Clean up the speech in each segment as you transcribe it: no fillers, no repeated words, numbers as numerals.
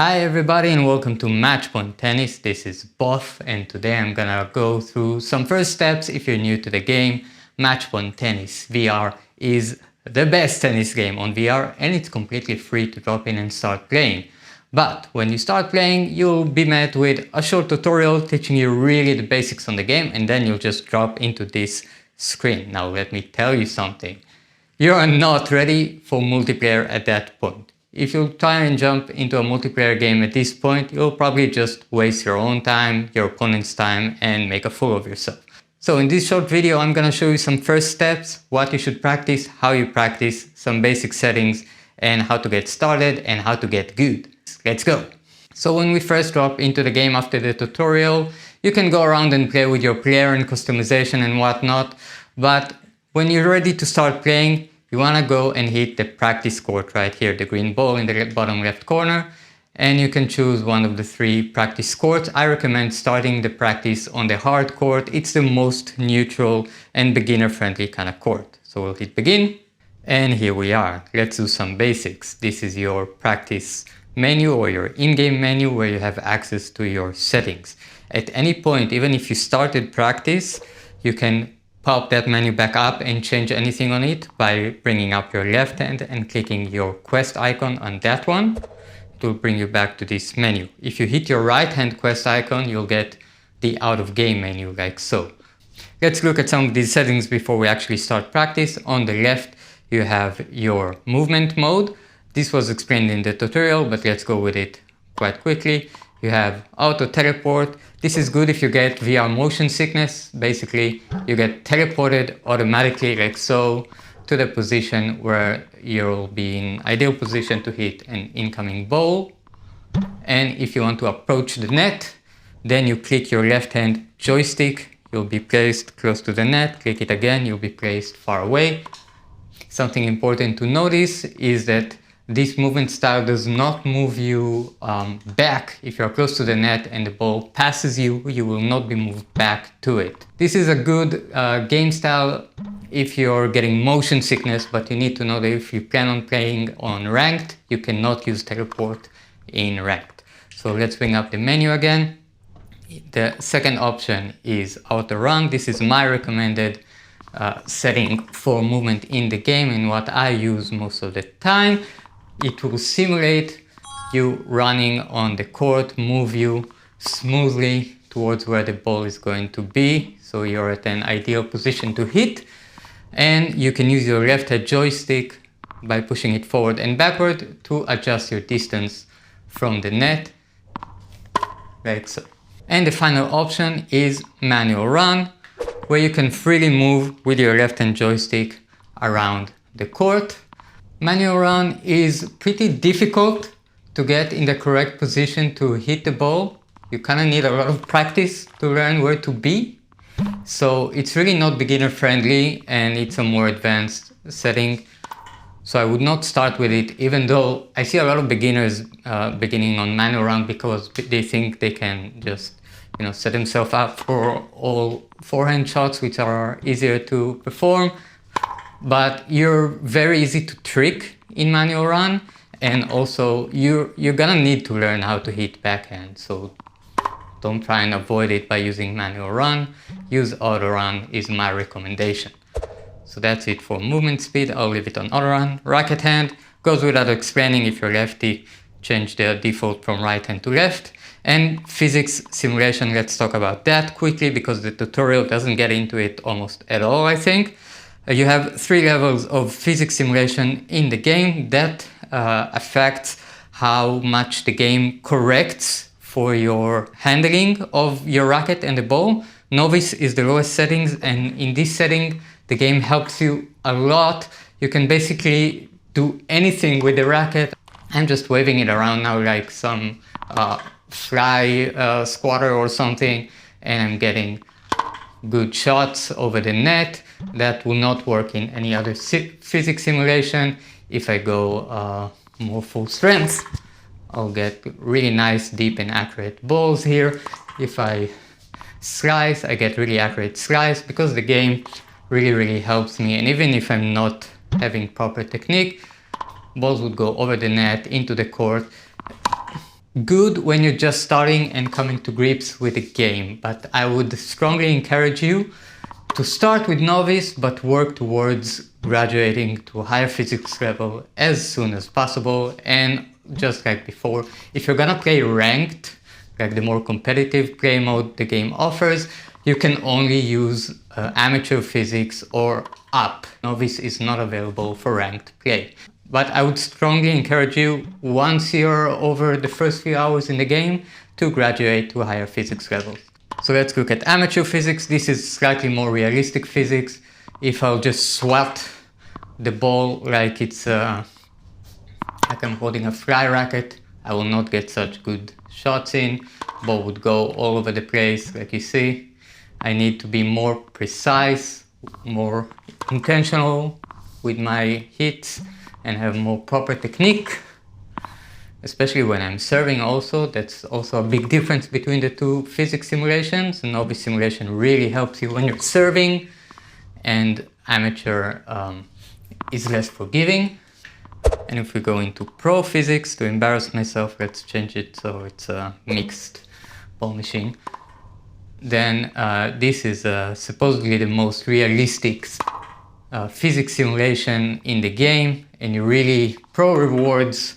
Hi everybody and welcome to Match Point Tennis. This is Both and today I'm gonna go through some first steps if you're new to the game. Match Point Tennis VR is the best tennis game on VR and it's completely free to drop in and start playing. But when you start playing, you'll be met with a short tutorial teaching you really the basics on the game and then you'll just drop into this screen. Now let me tell you something. You are not ready for multiplayer at that point. If you try and jump into a multiplayer game at this point, you'll probably just waste your own time, your opponent's time, and make a fool of yourself. So in this short video, I'm gonna show you some first steps, what you should practice, how you practice, some basic settings, and how to get started and how to get good. Let's go! So when we first drop into the game after the tutorial, you can go around and play with your player and customization and whatnot, but when you're ready to start playing, you want to go and hit the practice court right here, the green ball in the bottom left corner, and you can choose one of the three practice courts. I recommend starting the practice on the hard court. It's the most neutral and beginner friendly kind of court. So we'll hit begin, and here we are. Let's do some basics. This is your practice menu or your in-game menu where you have access to your settings. At any point, even if you started practice, you can pop that menu back up and change anything on it by bringing up your left hand and clicking your quest icon on that one. It will bring you back to this menu. If you hit your right hand quest icon, you'll get the out of game menu like so. Let's look at some of these settings before we actually start practice. On the left, you have your movement mode. This was explained in the tutorial, but let's go with it quite quickly. You have auto teleport. This is good if you get VR motion sickness. Basically, you get teleported automatically like so to the position where you'll be in ideal position to hit an incoming ball. And if you want to approach the net, then you click your left hand joystick. You'll be placed close to the net. Click it again, you'll be placed far away. Something important to notice is that this movement style does not move you back. If you're close to the net and the ball passes you, you will not be moved back to it. This is a good game style if you're getting motion sickness, but you need to know that if you plan on playing on ranked, you cannot use teleport in ranked. So let's bring up the menu again. The second option is auto run. This is my recommended setting for movement in the game and what I use most of the time. It will simulate you running on the court, move you smoothly towards where the ball is going to be. So you're at an ideal position to hit. And you can use your left hand joystick by pushing it forward and backward to adjust your distance from the net, like so. And the final option is manual run, where you can freely move with your left hand joystick around the court. Manual run is pretty difficult to get in the correct position to hit the ball. You kind of need a lot of practice to learn where to be. So it's really not beginner friendly and it's a more advanced setting. So I would not start with it, even though I see a lot of beginners beginning on manual run because they think they can just set themselves up for all forehand shots, which are easier to perform. But you're very easy to trick in manual run, and also you're gonna need to learn how to hit backhand. So don't try and avoid it by using manual run. Use auto run is my recommendation. So that's it for movement speed. I'll leave it on auto run. Racket hand goes without explaining. If you're lefty, change the default from right hand to left. And physics simulation, let's talk about that quickly because the tutorial doesn't get into it almost at all, I think. You have 3 levels of physics simulation in the game that affects how much the game corrects for your handling of your racket and the ball. Novice is the lowest settings, and in this setting the game helps you a lot. You can basically do anything with the racket. I'm just waving it around now like some fly squatter or something, and I'm getting good shots over the net. That will not work in any other physics simulation. If I go more full strength, I'll get really nice, deep and accurate balls here. If I slice, I get really accurate slice because the game really helps me. And even if I'm not having proper technique, balls would go over the net, into the court, good when you're just starting and coming to grips with the game, but I would strongly encourage you to start with novice but work towards graduating to a higher physics level as soon as possible. And just like before, if you're gonna play ranked, like the more competitive play mode the game offers, you can only use amateur physics or up. Novice is not available for ranked play. But I would strongly encourage you, once you're over the first few hours in the game, to graduate to a higher physics level. So let's look at amateur physics. This is slightly more realistic physics. If I'll just swat the ball like it's like I'm holding a fly racket, I will not get such good shots in. Ball would go all over the place, like you see. I need to be more precise, more intentional with my hits, and have more proper technique, especially when I'm serving also. That's also a big difference between the two physics simulations. Novice simulation really helps you when you're serving, and amateur is less forgiving. And if we go into pro physics, to embarrass myself, let's change it so it's a mixed ball machine. Then this is supposedly the most realistic physics simulation in the game, and you really pro rewards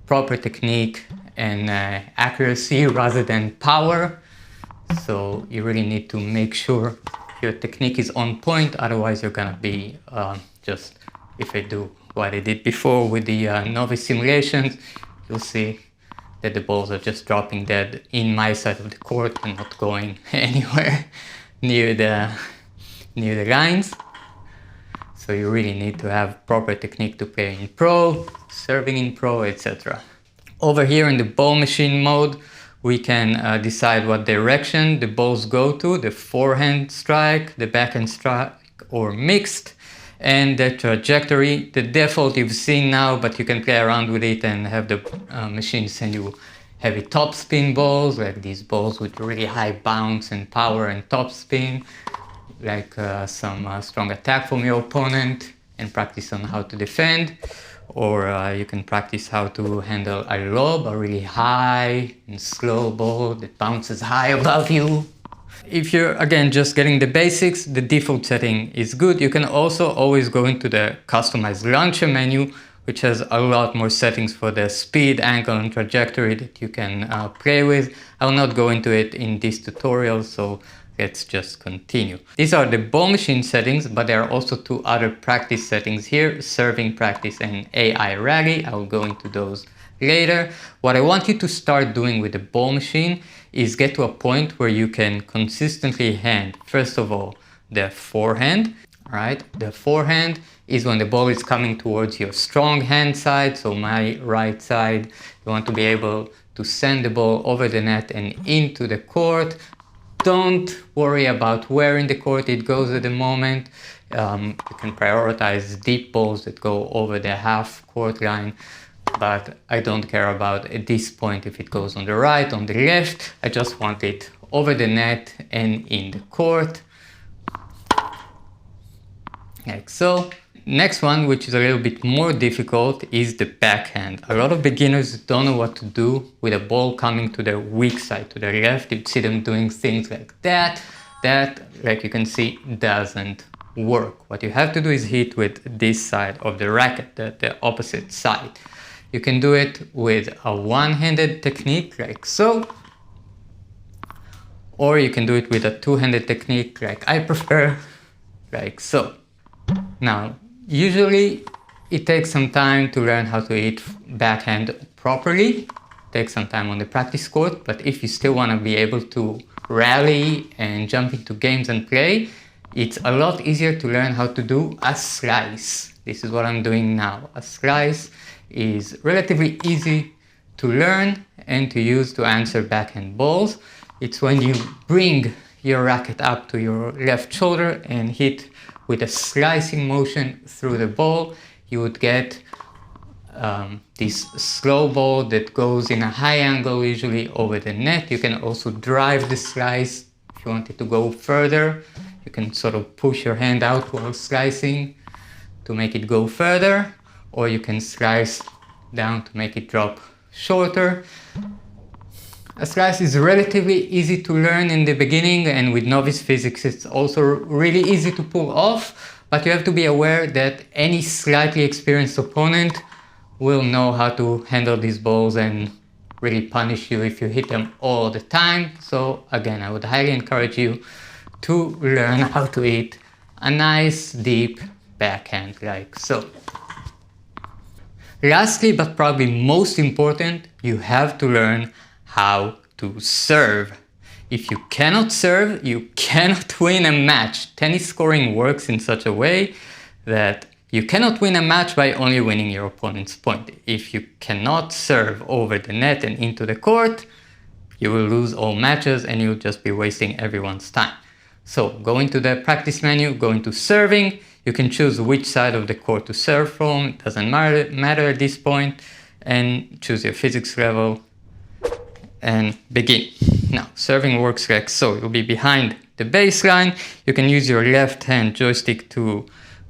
proper technique and accuracy rather than power. So you really need to make sure your technique is on point, otherwise you're gonna be just, if I do what I did before with the novice simulations, you'll see that the balls are just dropping dead in my side of the court and not going anywhere near the lines. So you really need to have proper technique to play in pro, serving in pro, etc. Over here in the ball machine mode, we can decide what direction the balls go to, the forehand strike, the backhand strike, or mixed, and the trajectory. The default you've seen now, but you can play around with it and have the machine send you heavy topspin balls, like these balls with really high bounce and power and topspin, like some strong attack from your opponent, and practice on how to defend. Or you can practice how to handle a lob, a really high and slow ball that bounces high above you. If you're, again, just getting the basics, the default setting is good. You can also always go into the customized launcher menu, which has a lot more settings for the speed, angle, and trajectory that you can play with. I will not go into it in this tutorial, so let's just continue. These are the ball machine settings, but there are also two other practice settings here, serving practice and A.I Rally. I will go into those later. What I want you to start doing with the ball machine is get to a point where you can consistently hand, first of all, the forehand. Right? The forehand is when the ball is coming towards your strong hand side, so my right side. You want to be able to send the ball over the net and into the court. Don't worry about where in the court it goes at the moment. You can prioritize deep balls that go over the half court line, but I don't care about at this point if it goes on the right, on the left. I just want it over the net and in the court, like so. Next one, which is a little bit more difficult, is the backhand. A lot of beginners don't know what to do with a ball coming to their weak side, to the left. You see them doing things like that. That, like you can see, doesn't work. What you have to do is hit with this side of the racket, the opposite side. You can do it with a one-handed technique, like so. Or you can do it with a two-handed technique, like I prefer, like so. Now, usually it takes some time to learn how to hit backhand properly. It takes some time on the practice court, but if you still want to be able to rally and jump into games and play, it's a lot easier to learn how to do a slice. This is what I'm doing now. A slice is relatively easy to learn and to use to answer backhand balls. It's when you bring your racket up to your left shoulder and hit with a slicing motion through the ball. You would get this slow ball that goes in a high angle, usually over the net. You can also drive the slice if you want it to go further. You can sort of push your hand out while slicing to make it go further, or you can slice down to make it drop shorter. A slice is relatively easy to learn in the beginning, and with novice physics it's also really easy to pull off, but you have to be aware that any slightly experienced opponent will know how to handle these balls and really punish you if you hit them all the time. So again, I would highly encourage you to learn how to hit a nice deep backhand like so. Lastly, but probably most important, you have to learn how to serve. If you cannot serve, you cannot win a match. Tennis scoring works in such a way that you cannot win a match by only winning your opponent's point. If you cannot serve over the net and into the court, you will lose all matches and you'll just be wasting everyone's time. So go into the practice menu, go into serving. You can choose which side of the court to serve from. It doesn't matter at this point. And choose your physics level and begin. Now, serving works like so. You'll be behind the baseline. You can use your left hand joystick to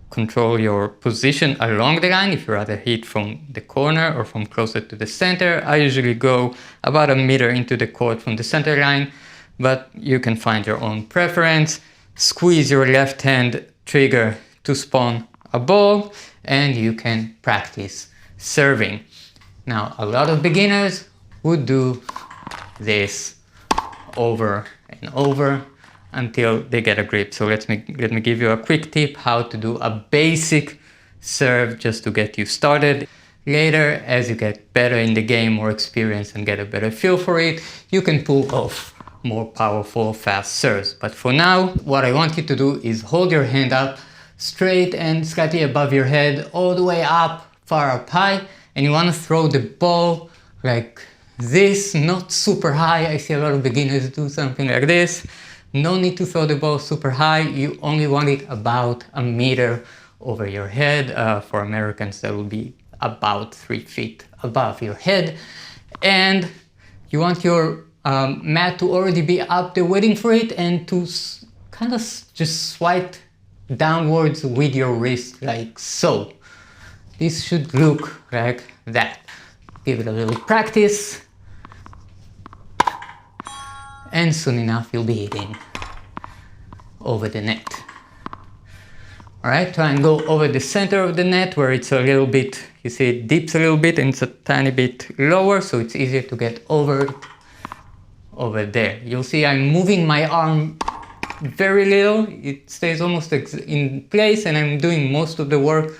control your position along the line if you rather hit from the corner or from closer to the center. I usually go about a meter into the court from the center line, but you can find your own preference. Squeeze your left hand trigger to spawn a ball, and you can practice serving. Now, a lot of beginners would do this over and over until they get a grip. So let me give you a quick tip how to do a basic serve just to get you started. Later, as you get better in the game, more experience and get a better feel for it, you can pull off more powerful, fast serves. But for now, what I want you to do is hold your hand up straight and slightly above your head, all the way up, far up high, and you want to throw the ball like this, not super high. I see a lot of beginners do something like this. No need to throw the ball super high. You only want it about a meter over your head. For Americans, that will be about 3 feet above your head. And you want your mat to already be up there waiting for it, and to kind of just swipe downwards with your wrist like so. This should look like that. Give it a little practice, and soon enough you'll be hitting over the net. Alright, try and go over the center of the net where it's a little bit, you see it dips a little bit and it's a tiny bit lower, so it's easier to get over there. You'll see I'm moving my arm very little. It stays almost in place, and I'm doing most of the work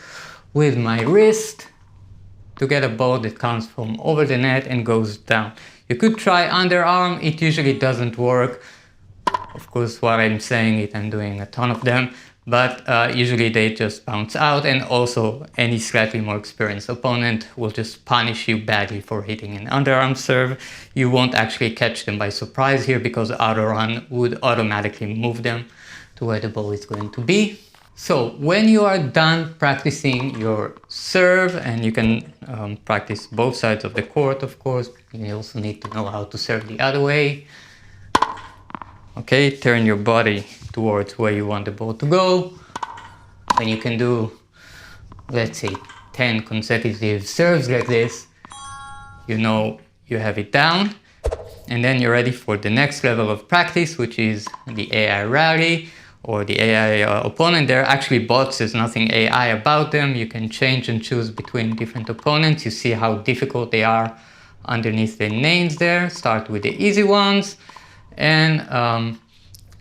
with my wrist to get a ball that comes from over the net and goes down. You could try underarm. It usually doesn't work. Of course, while I'm saying it, I'm doing a ton of them, but usually they just bounce out, and also any slightly more experienced opponent will just punish you badly for hitting an underarm serve. You won't actually catch them by surprise here because auto run would automatically move them to where the ball is going to be. So when you are done practicing your serve, and you can practice both sides of the court, of course, you also need to know how to serve the other way. Okay, turn your body towards where you want the ball to go. When you can do, let's say, 10 consecutive serves like this, you know you have it down. And then you're ready for the next level of practice, which is the A.I Rally or the A.I Opponent. They're actually bots, there's nothing AI about them. You can change and choose between different opponents. You see how difficult they are underneath their names there. Start with the easy ones, and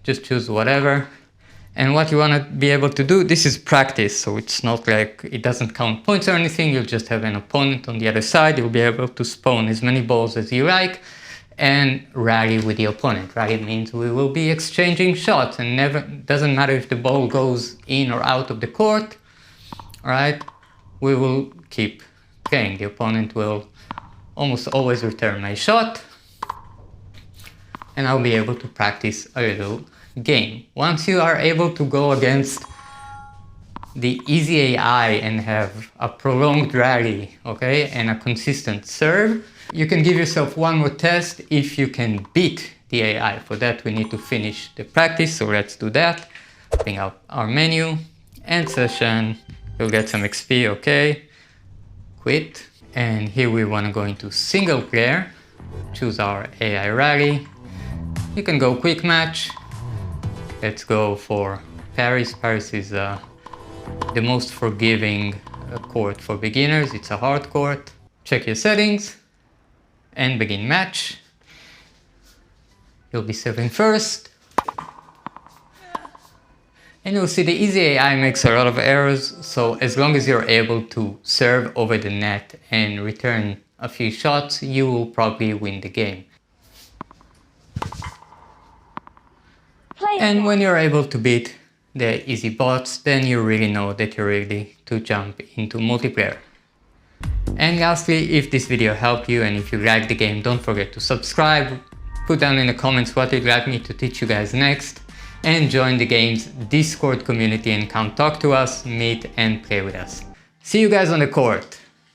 just choose whatever. And what you want to be able to do, this is practice, so it's not like it doesn't count points or anything. You'll just have an opponent on the other side. You'll be able to spawn as many balls as you like and rally with the opponent. Rally means we will be exchanging shots, and doesn't matter if the ball goes in or out of the court. All right, we will keep playing. The opponent will almost always return my shot, and I'll be able to practice a little game. Once you are able to go against the easy AI and have a prolonged rally, okay, and a consistent serve, you can give yourself one more test if you can beat the AI. For that, we need to finish the practice, so let's do that. Bring up our menu, end session, you'll get some XP, okay, quit. And here we want to go into single player. choose our A.I Rally. You can go quick match. Let's go for Paris. Paris is the most forgiving court for beginners. It's a hard court. Check your settings and begin match. You'll be serving first. And you'll see the easy AI makes a lot of errors, so as long as you're able to serve over the net and return a few shots, you will probably win the game. And when you're able to beat the easy bots, then you really know that you're ready to jump into multiplayer. And lastly, if this video helped you and if you liked the game, don't forget to subscribe, put down in the comments what you'd like me to teach you guys next, and join the game's Discord community and come talk to us, meet and play with us. See you guys on the court!